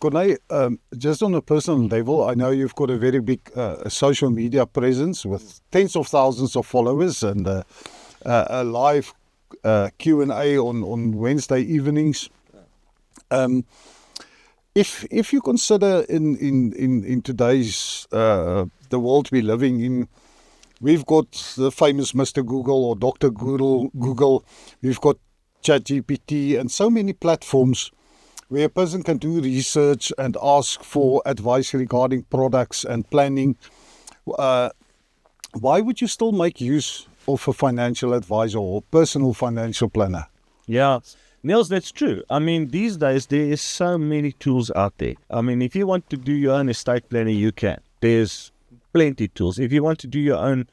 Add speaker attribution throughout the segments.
Speaker 1: Corné, just on a personal level, I know you've got a very big social media presence with tens of thousands of followers and a live Q&A on Wednesday evenings. If you consider in today's the world we're living in, we've got the famous Mr. Google or Dr. Google. We've got ChatGPT and so many platforms where a person can do research and ask for advice regarding products and planning. Why would you still make use of a financial advisor or personal financial planner?
Speaker 2: Yeah, Niels, that's true. I mean, these days there is so many tools out there. I mean, if you want to do your own estate planning, you can. There's plenty of tools. If you want to do your own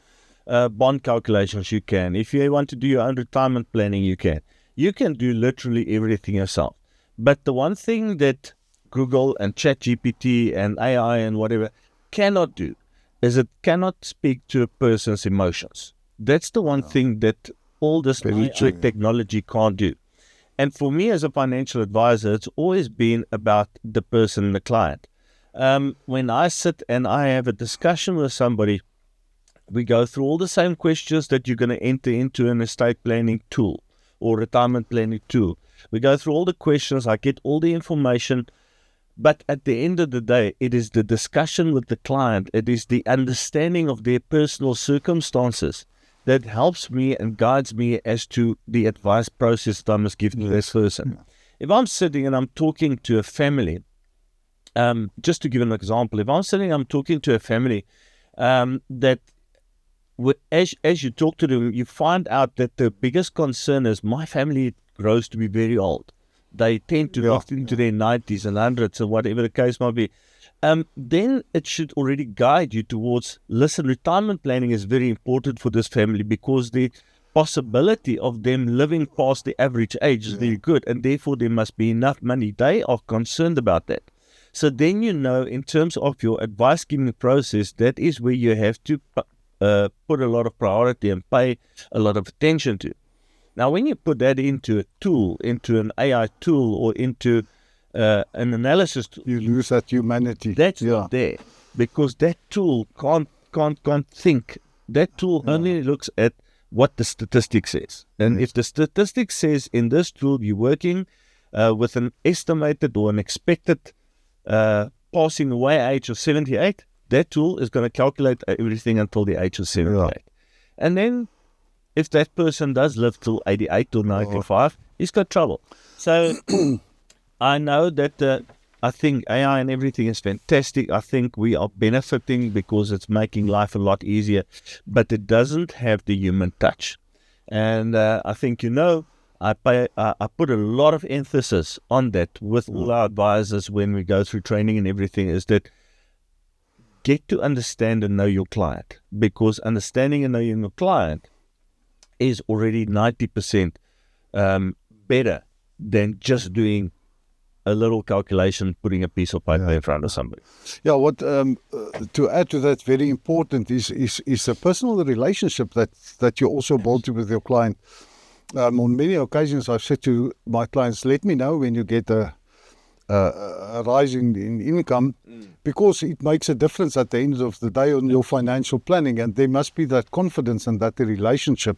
Speaker 2: bond calculations, you can. If you want to do your own retirement planning, you can. You can do literally everything yourself. But the one thing that Google and ChatGPT and AI and whatever cannot do is it cannot speak to a person's emotions. That's the one thing that all this AI technology can't do. And for me as a financial advisor, it's always been about the person, the client. When I sit and I have a discussion with somebody, we go through all the same questions that you're going to enter into an estate planning tool or retirement planning tool. We go through all the questions, I get all the information, but at the end of the day, it is the discussion with the client, it is the understanding of their personal circumstances that helps me and guides me as to the advice process that I must give to this person. If I'm sitting and I'm talking to a family, just to give an example, if I'm sitting, I'm talking to a family that as you talk to them, you find out that the biggest concern is my family grows to be very old. They tend to live into their 90s and 100s and whatever the case might be. Then it should already guide you towards, listen, retirement planning is very important for this family because the possibility of them living past the average age is very good, and therefore there must be enough money. They are concerned about that. So then you know, in terms of your advice giving process, that is where you have to put a lot of priority and pay a lot of attention to. Now, when you put that into a tool, into an AI tool or into an analysis tool,
Speaker 1: you lose that humanity.
Speaker 2: That's not there, because that tool can't think. That tool only looks at what the statistic says. And if the statistic says in this tool you're working with an estimated or an expected passing away age of 78, that tool is going to calculate everything until the age of 78. And then if that person does live till 88 or 95, he's got trouble. So I know that I think AI and everything is fantastic. I think we are benefiting because it's making life a lot easier, but it doesn't have the human touch. And I think, I put a lot of emphasis on that with all our advisors when we go through training and everything, is that get to understand and know your client, because understanding and knowing your client is already 90% better than just doing a little calculation, putting a piece of paper in front of somebody.
Speaker 1: Yeah, what to add to that, very important is a personal relationship that you also build with your client. On many occasions, I've said to my clients, let me know when you get a rise in income, because it makes a difference at the end of the day on your financial planning, and there must be that confidence and that relationship